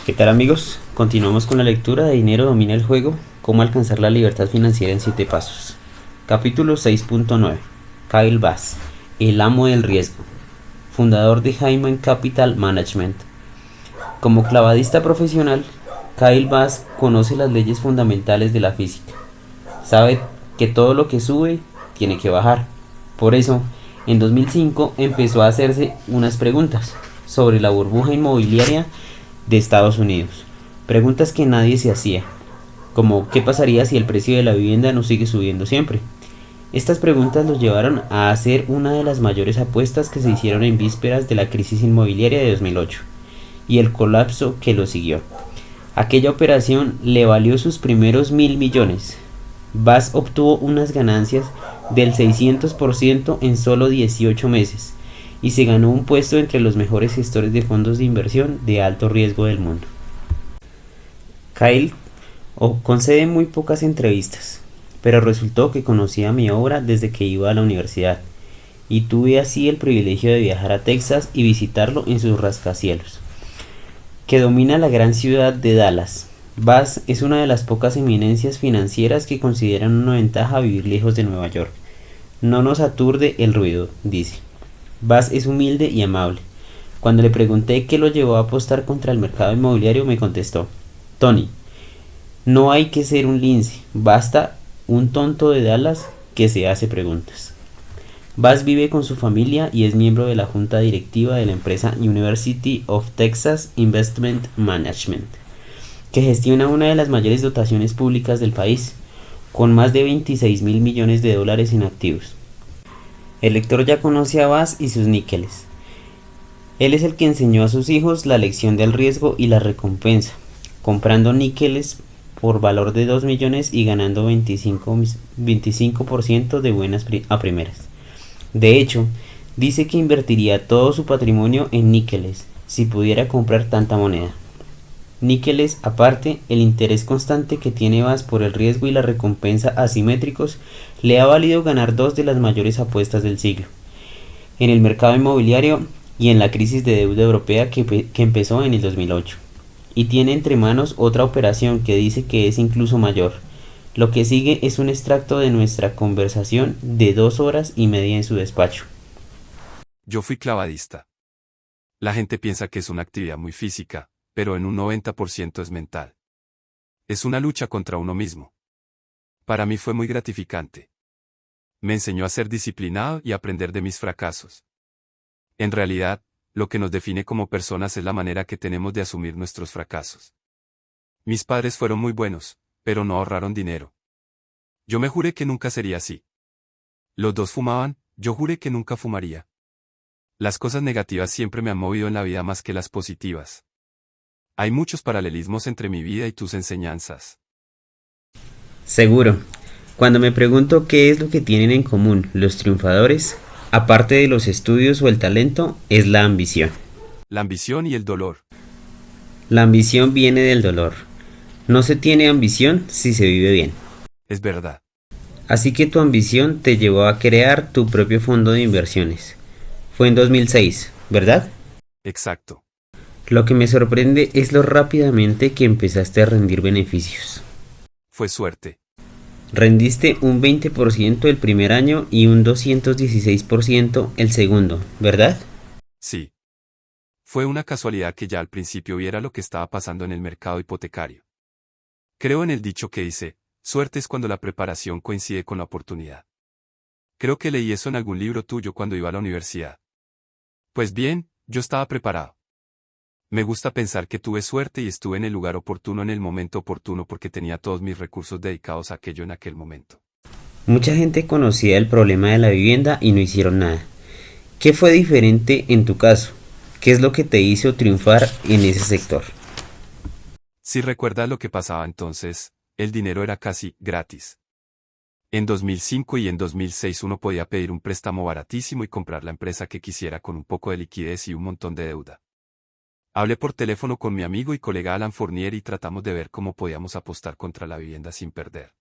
¿Qué tal amigos? Continuamos con la lectura de Dinero domina el juego, cómo alcanzar la libertad financiera en 7 pasos. Capítulo 6.9. Kyle Bass, el amo del riesgo, fundador de Hyman Capital Management. Como clavadista profesional, Kyle Bass conoce las leyes fundamentales de la física. Sabe que todo lo que sube tiene que bajar. Por eso, en 2005 empezó a hacerse unas preguntas sobre la burbuja inmobiliaria de Estados Unidos. Preguntas que nadie se hacía, como ¿qué pasaría si el precio de la vivienda no sigue subiendo siempre? Estas preguntas los llevaron a hacer una de las mayores apuestas que se hicieron en vísperas de la crisis inmobiliaria de 2008 y el colapso que lo siguió. Aquella operación le valió sus primeros 1.000 millones. Bass obtuvo unas ganancias del 600% en solo 18 meses y se ganó un puesto entre los mejores gestores de fondos de inversión de alto riesgo del mundo. Kyle concede muy pocas entrevistas, pero resultó que conocía mi obra desde que iba a la universidad y tuve así el privilegio de viajar a Texas y visitarlo en sus rascacielos, que domina la gran ciudad de Dallas. Bass es una de las pocas eminencias financieras que consideran una ventaja vivir lejos de Nueva York. No nos aturde el ruido, dice. Bass es humilde y amable. Cuando le pregunté qué lo llevó a apostar contra el mercado inmobiliario, me contestó: Tony, no hay que ser un lince, basta un tonto de Dallas que se hace preguntas. Bass vive con su familia y es miembro de la junta directiva de la empresa University of Texas Investment Management, que gestiona una de las mayores dotaciones públicas del país, con más de 26.000 millones de dólares en activos. El lector ya conoce a Bass y sus níqueles. Él es el que enseñó a sus hijos la lección del riesgo y la recompensa, comprando níqueles por valor de 2 millones y ganando 25% de buenas a primeras. De hecho, dice que invertiría todo su patrimonio en níqueles si pudiera comprar tanta moneda. Níqueles aparte, el interés constante que tiene Bass por el riesgo y la recompensa asimétricos le ha valido ganar 2 de las mayores apuestas del siglo, en el mercado inmobiliario y en la crisis de deuda europea que empezó en el 2008. Y tiene entre manos otra operación que dice que es incluso mayor. Lo que sigue es un extracto de nuestra conversación de 2 horas y media en su despacho. Yo fui clavadista. La gente piensa que es una actividad muy física, pero en un 90% es mental. Es una lucha contra uno mismo. Para mí fue muy gratificante. Me enseñó a ser disciplinado y a aprender de mis fracasos. En realidad, lo que nos define como personas es la manera que tenemos de asumir nuestros fracasos. Mis padres fueron muy buenos, pero no ahorraron dinero. Yo me juré que nunca sería así. Los dos fumaban, yo juré que nunca fumaría. Las cosas negativas siempre me han movido en la vida más que las positivas. Hay muchos paralelismos entre mi vida y tus enseñanzas. Seguro. Cuando me pregunto qué es lo que tienen en común los triunfadores, aparte de los estudios o el talento, es la ambición. La ambición y el dolor. La ambición viene del dolor. No se tiene ambición si se vive bien. Es verdad. Así que tu ambición te llevó a crear tu propio fondo de inversiones. Fue en 2006, ¿verdad? Exacto. Lo que me sorprende es lo rápidamente que empezaste a rendir beneficios. Fue suerte. Rendiste un 20% el primer año y un 216% el segundo, ¿verdad? Sí. Fue una casualidad que ya al principio viera lo que estaba pasando en el mercado hipotecario. Creo en el dicho que dice, suerte es cuando la preparación coincide con la oportunidad. Creo que leí eso en algún libro tuyo cuando iba a la universidad. Pues bien, yo estaba preparado. Me gusta pensar que tuve suerte y estuve en el lugar oportuno en el momento oportuno porque tenía todos mis recursos dedicados a aquello en aquel momento. Mucha gente conocía el problema de la vivienda y no hicieron nada. ¿Qué fue diferente en tu caso? ¿Qué es lo que te hizo triunfar en ese sector? Si recuerdas lo que pasaba entonces, el dinero era casi gratis. En 2005 y en 2006 uno podía pedir un préstamo baratísimo y comprar la empresa que quisiera con un poco de liquidez y un montón de deuda. Hablé por teléfono con mi amigo y colega Alan Fournier y tratamos de ver cómo podíamos apostar contra la vivienda sin perder.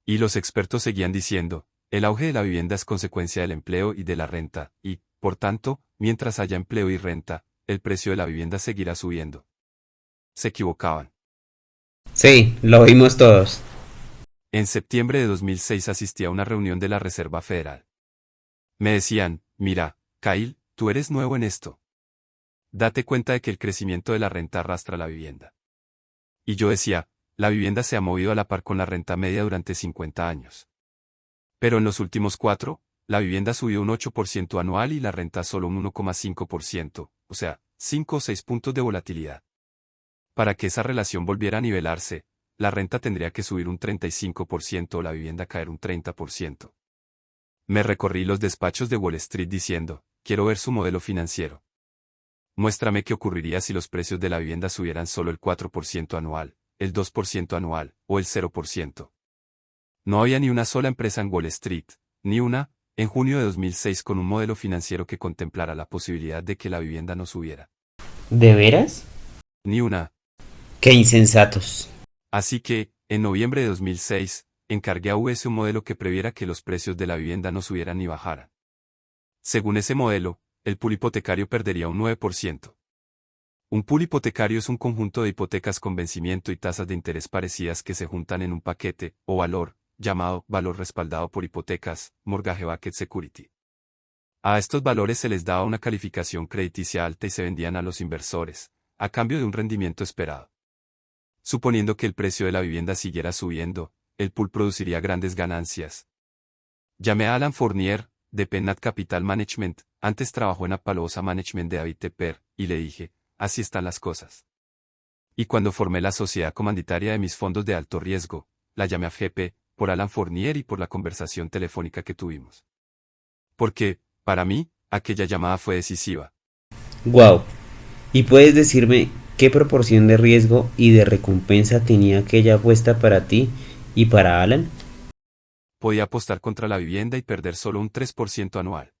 Y los expertos seguían diciendo, el auge de la vivienda es consecuencia del empleo y de la renta, y, por tanto, mientras haya empleo y renta, el precio de la vivienda seguirá subiendo. Se equivocaban. Sí, lo vimos todos. En septiembre de 2006 asistí a una reunión de la Reserva Federal. Me decían, mira, Kyle, tú eres nuevo en esto. Date cuenta de que el crecimiento de la renta arrastra la vivienda. Y yo decía, la vivienda se ha movido a la par con la renta media durante 50 años. Pero en los últimos 4, la vivienda subió un 8% anual y la renta solo un 1,5%, o sea, 5 o 6 puntos de volatilidad. Para que esa relación volviera a nivelarse, la renta tendría que subir un 35% o la vivienda caer un 30%. Me recorrí los despachos de Wall Street diciendo, quiero ver su modelo financiero. Muéstrame qué ocurriría si los precios de la vivienda subieran solo el 4% anual, el 2% anual, o el 0%. No había ni una sola empresa en Wall Street, ni una, en junio de 2006 con un modelo financiero que contemplara la posibilidad de que la vivienda no subiera. ¿De veras? Ni una. ¡Qué insensatos! Así que, en noviembre de 2006, encargué a UBS un modelo que previera que los precios de la vivienda no subieran ni bajaran. Según ese modelo, el pool hipotecario perdería un 9%. Un pool hipotecario es un conjunto de hipotecas con vencimiento y tasas de interés parecidas que se juntan en un paquete, o valor, llamado valor respaldado por hipotecas, mortgage-backed security. A estos valores se les daba una calificación crediticia alta y se vendían a los inversores, a cambio de un rendimiento esperado. Suponiendo que el precio de la vivienda siguiera subiendo, el pool produciría grandes ganancias. Llamé a Alan Fournier, de Pennant Capital Management, antes trabajó en Apalosa Management de David Tepper, y le dije, así están las cosas. Y cuando formé la sociedad comanditaria de mis fondos de alto riesgo, la llamé a FP, por Alan Fournier y por la conversación telefónica que tuvimos. Porque, para mí, aquella llamada fue decisiva. Wow. ¿Y puedes decirme qué proporción de riesgo y de recompensa tenía aquella apuesta para ti y para Alan? Podía apostar contra la vivienda y perder solo un 3% anual.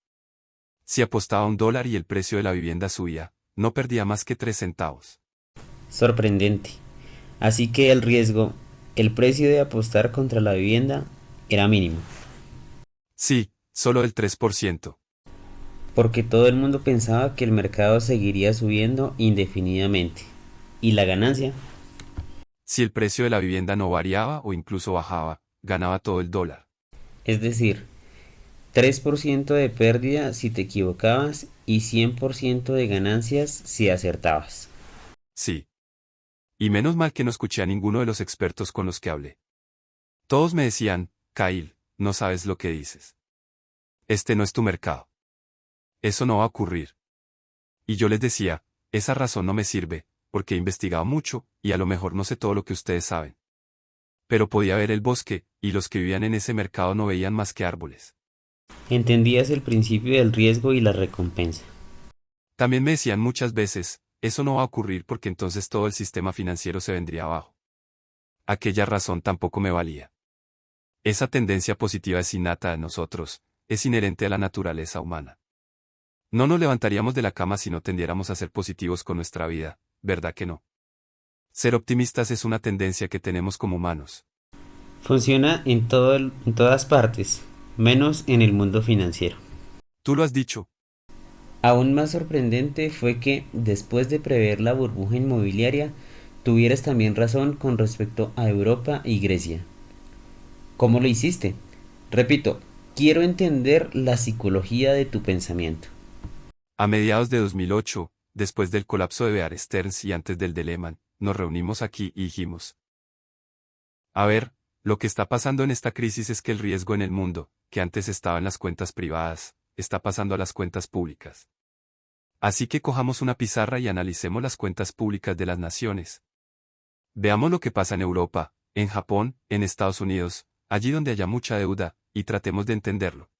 Si apostaba $1 y el precio de la vivienda subía, no perdía más que 3 centavos. Sorprendente. Así que el precio de apostar contra la vivienda era mínimo, Sí, solo el 3%. porque todo el mundo pensaba que el mercado seguiría subiendo indefinidamente. ¿Y la ganancia? Si el precio de la vivienda no variaba o incluso bajaba, ganaba todo el dólar. Es decir, 3% de pérdida si te equivocabas y 100% de ganancias si acertabas. Sí. Y menos mal que no escuché a ninguno de los expertos con los que hablé. Todos me decían, Kyle, no sabes lo que dices. Este no es tu mercado. Eso no va a ocurrir. Y yo les decía, esa razón no me sirve, porque he investigado mucho, y a lo mejor no sé todo lo que ustedes saben. Pero podía ver el bosque, y los que vivían en ese mercado no veían más que árboles. Entendías el principio del riesgo y la recompensa. También me decían muchas veces, eso no va a ocurrir porque entonces todo el sistema financiero se vendría abajo. Aquella razón tampoco me valía. Esa tendencia positiva es innata a nosotros, es inherente a la naturaleza humana. No nos levantaríamos de la cama si no tendiéramos a ser positivos con nuestra vida, ¿verdad que no? Ser optimistas es una tendencia que tenemos como humanos. Funciona en todas partes, menos en el mundo financiero. Tú lo has dicho. Aún más sorprendente fue que, después de prever la burbuja inmobiliaria, tuvieras también razón con respecto a Europa y Grecia. ¿Cómo lo hiciste? Repito, quiero entender la psicología de tu pensamiento. A mediados de 2008, después del colapso de Bear Stearns y antes del de Lehman, nos reunimos aquí y dijimos, a ver, lo que está pasando en esta crisis es que el riesgo en el mundo, que antes estaba en las cuentas privadas, está pasando a las cuentas públicas. Así que cojamos una pizarra y analicemos las cuentas públicas de las naciones. Veamos lo que pasa en Europa, en Japón, en Estados Unidos, allí donde haya mucha deuda, y tratemos de entenderlo.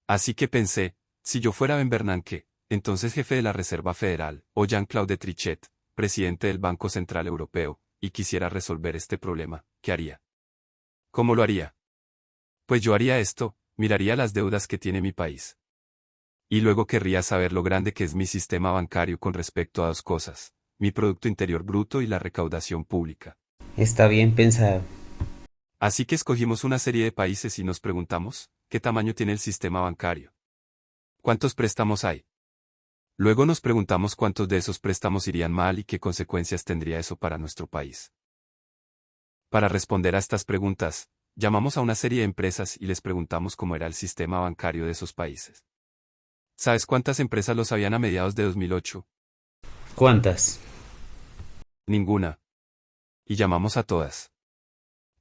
Así que pensé, si yo fuera Ben Bernanke, entonces jefe de la Reserva Federal, o Jean-Claude Trichet, presidente del Banco Central Europeo, y quisiera resolver este problema, ¿qué haría? ¿Cómo lo haría? Pues yo haría esto, miraría las deudas que tiene mi país. Y luego querría saber lo grande que es mi sistema bancario con respecto a dos cosas, mi Producto Interior Bruto y la recaudación pública. Está bien pensado. Así que escogimos una serie de países y nos preguntamos, ¿qué tamaño tiene el sistema bancario? ¿Cuántos préstamos hay? Luego nos preguntamos cuántos de esos préstamos irían mal y qué consecuencias tendría eso para nuestro país. Para responder a estas preguntas, llamamos a una serie de empresas y les preguntamos cómo era el sistema bancario de esos países. ¿Sabes cuántas empresas lo sabían a mediados de 2008? ¿Cuántas? Ninguna. Y llamamos a todas.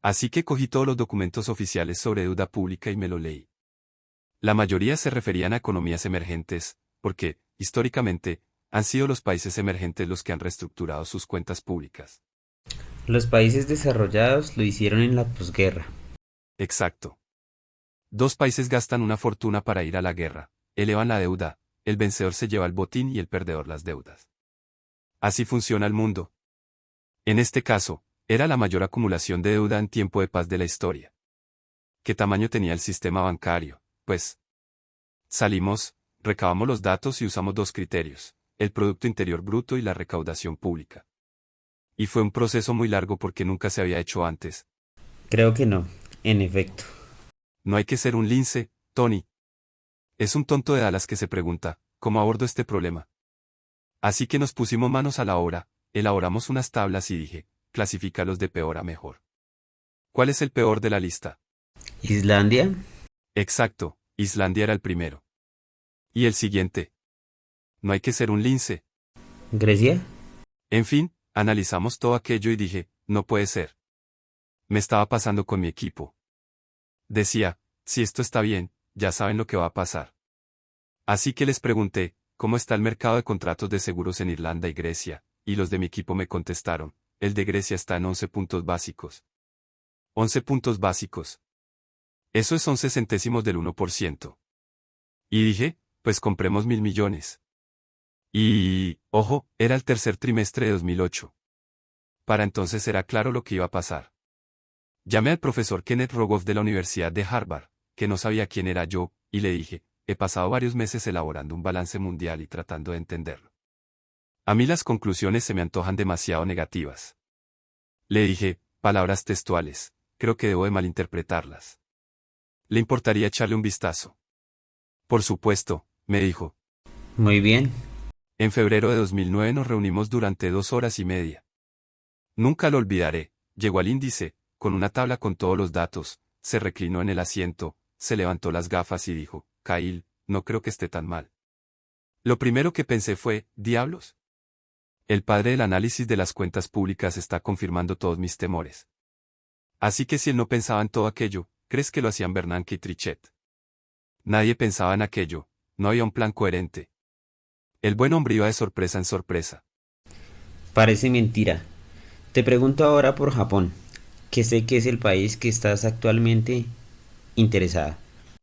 Así que cogí todos los documentos oficiales sobre deuda pública y me lo leí. La mayoría se referían a economías emergentes, porque, históricamente, han sido los países emergentes los que han reestructurado sus cuentas públicas. Los países desarrollados lo hicieron en la posguerra. Exacto. Dos países gastan una fortuna para ir a la guerra, elevan la deuda, el vencedor se lleva el botín y el perdedor las deudas. Así funciona el mundo. En este caso, era la mayor acumulación de deuda en tiempo de paz de la historia. ¿Qué tamaño tenía el sistema bancario? Pues, salimos, recabamos los datos y usamos dos criterios, el Producto Interior Bruto y la recaudación pública. Y fue un proceso muy largo porque nunca se había hecho antes. Creo que no, en efecto. No hay que ser un lince, Tony. Es un tonto de Dallas que se pregunta, ¿cómo abordo este problema? Así que nos pusimos manos a la obra, elaboramos unas tablas y dije, clasifícalos de peor a mejor. ¿Cuál es el peor de la lista? ¿Islandia? Exacto, Islandia era el primero. ¿Y el siguiente? No hay que ser un lince. ¿Grecia? En fin, analizamos todo aquello y dije, no puede ser. Me estaba pasando con mi equipo. Decía, si esto está bien, ya saben lo que va a pasar. Así que les pregunté, ¿cómo está el mercado de contratos de seguros en Irlanda y Grecia? Y los de mi equipo me contestaron, el de Grecia está en 11 puntos básicos. 11 puntos básicos. Eso es 11 centésimos del 1%. Y dije, pues compremos 1.000 millones. Y, ojo, era el tercer trimestre de 2008. Para entonces era claro lo que iba a pasar. Llamé al profesor Kenneth Rogoff de la Universidad de Harvard, que no sabía quién era yo, y le dije, he pasado varios meses elaborando un balance mundial y tratando de entenderlo. A mí las conclusiones se me antojan demasiado negativas. Le dije, palabras textuales, creo que debo de malinterpretarlas. ¿Le importaría echarle un vistazo? Por supuesto, me dijo. Muy bien. En febrero de 2009 nos reunimos durante 2 horas y media. Nunca lo olvidaré, llegó al índice, con una tabla con todos los datos, se reclinó en el asiento, se levantó las gafas y dijo, Kyle, no creo que esté tan mal. Lo primero que pensé fue, ¿diablos? El padre del análisis de las cuentas públicas está confirmando todos mis temores. Así que si él no pensaba en todo aquello, ¿crees que lo hacían Bernanke y Trichet? Nadie pensaba en aquello, no había un plan coherente. El buen hombre iba de sorpresa en sorpresa. Parece mentira. Te pregunto ahora por Japón, que sé que es el país que estás actualmente interesada.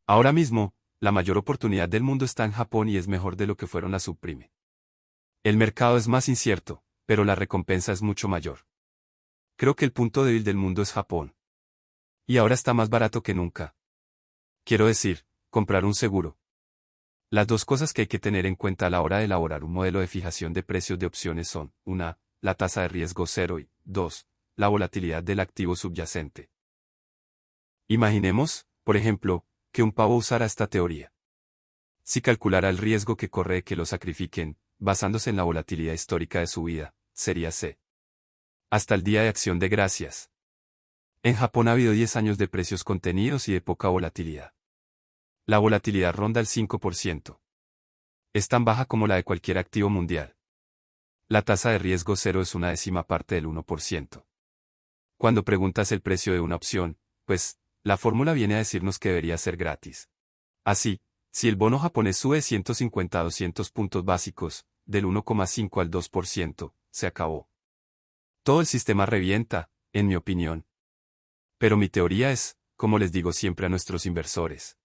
Ahora mismo, la mayor oportunidad del mundo está en Japón y es mejor de lo que fueron las subprime. El mercado es más incierto, pero la recompensa es mucho mayor. Creo que el punto débil del mundo es Japón. Y ahora está más barato que nunca. Quiero decir, comprar un seguro. Las dos cosas que hay que tener en cuenta a la hora de elaborar un modelo de fijación de precios de opciones son, 1, la tasa de riesgo cero y, 2, la volatilidad del activo subyacente. Imaginemos, por ejemplo, que un pavo usara esta teoría. Si calculara el riesgo que corre de que lo sacrifiquen, basándose en la volatilidad histórica de su vida, sería C. Hasta el Día de Acción de Gracias. En Japón ha habido 10 años de precios contenidos y de poca volatilidad. La volatilidad ronda el 5%. Es tan baja como la de cualquier activo mundial. La tasa de riesgo cero es una décima parte del 1%. Cuando preguntas el precio de una opción, pues, la fórmula viene a decirnos que debería ser gratis. Así, si el bono japonés sube 150 a 200 puntos básicos, del 1,5 al 2%, se acabó. Todo el sistema revienta, en mi opinión. Pero mi teoría es, como les digo siempre a nuestros inversores.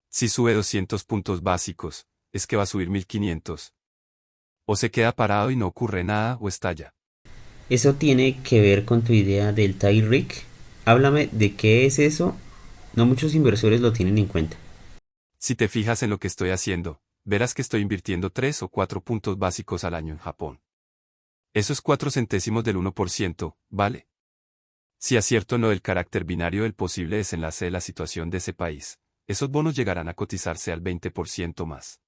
Si sube 200 puntos básicos, es que va a subir 1500. O se queda parado y no ocurre nada o estalla. ¿Eso tiene que ver con tu idea del tie risk? Háblame de qué es eso. No muchos inversores lo tienen en cuenta. Si te fijas en lo que estoy haciendo, verás que estoy invirtiendo 3 o 4 puntos básicos al año en Japón. Eso es 4 centésimos del 1%, ¿vale? Si acierto en lo del carácter binario del posible desenlace de la situación de ese país, esos bonos llegarán a cotizarse al 20% más.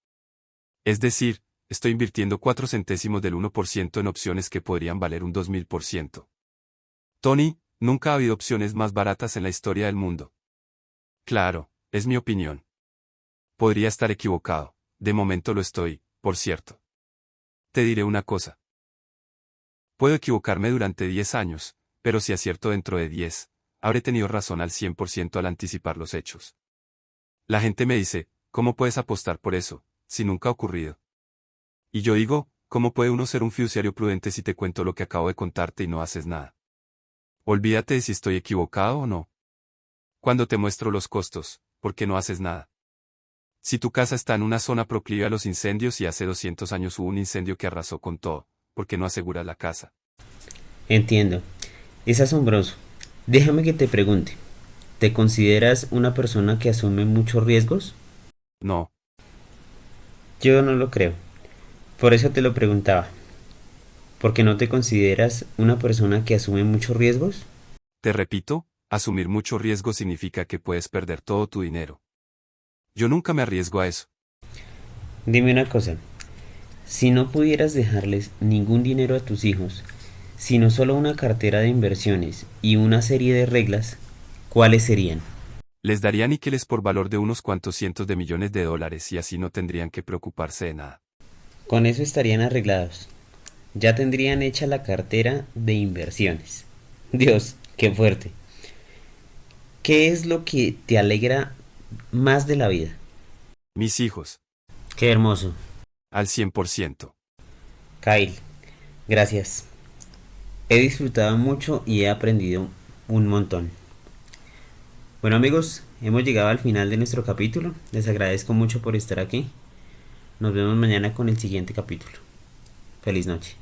Es decir, Estoy invirtiendo 4 centésimos del 1% en opciones que podrían valer un 2000%. Tony, nunca ha habido opciones más baratas en la historia del mundo. Claro, es mi opinión. Podría estar equivocado, de momento lo estoy, por cierto. Te diré una cosa. Puedo equivocarme durante 10 años, pero si acierto dentro de 10, habré tenido razón al 100% al anticipar los hechos. La gente me dice, ¿cómo puedes apostar por eso, si nunca ha ocurrido? Y yo digo, ¿cómo puede uno ser un fiduciario prudente si te cuento lo que acabo de contarte y no haces nada? Olvídate de si estoy equivocado o no. Cuando te muestro los costos, ¿por qué no haces nada? Si tu casa está en una zona proclive a los incendios y hace 200 años hubo un incendio que arrasó con todo, ¿por qué no aseguras la casa? Entiendo. Es asombroso. Déjame que te pregunte. ¿Te consideras una persona que asume muchos riesgos? No, Yo no lo creo. Por eso te lo preguntaba. ¿Por qué no te consideras una persona que asume muchos riesgos? te repito, asumir mucho riesgo significa que puedes perder todo tu dinero. Yo nunca me arriesgo a eso. Dime una cosa. Si no pudieras dejarles ningún dinero a tus hijos, sino solo una cartera de inversiones y una serie de reglas, ¿cuáles serían? Les daría níqueles por valor de unos cuantos cientos de millones de dólares y así no tendrían que preocuparse de nada. Con eso estarían arreglados. Ya tendrían hecha la cartera de inversiones. Dios, qué fuerte. ¿Qué es lo que te alegra más de la vida? Mis hijos, Qué hermoso. al 100%. Kyle, gracias. He disfrutado mucho y he aprendido un montón. Bueno amigos, hemos llegado al final de nuestro capítulo. Les agradezco mucho por estar aquí. Nos vemos mañana con el siguiente capítulo. Feliz noche.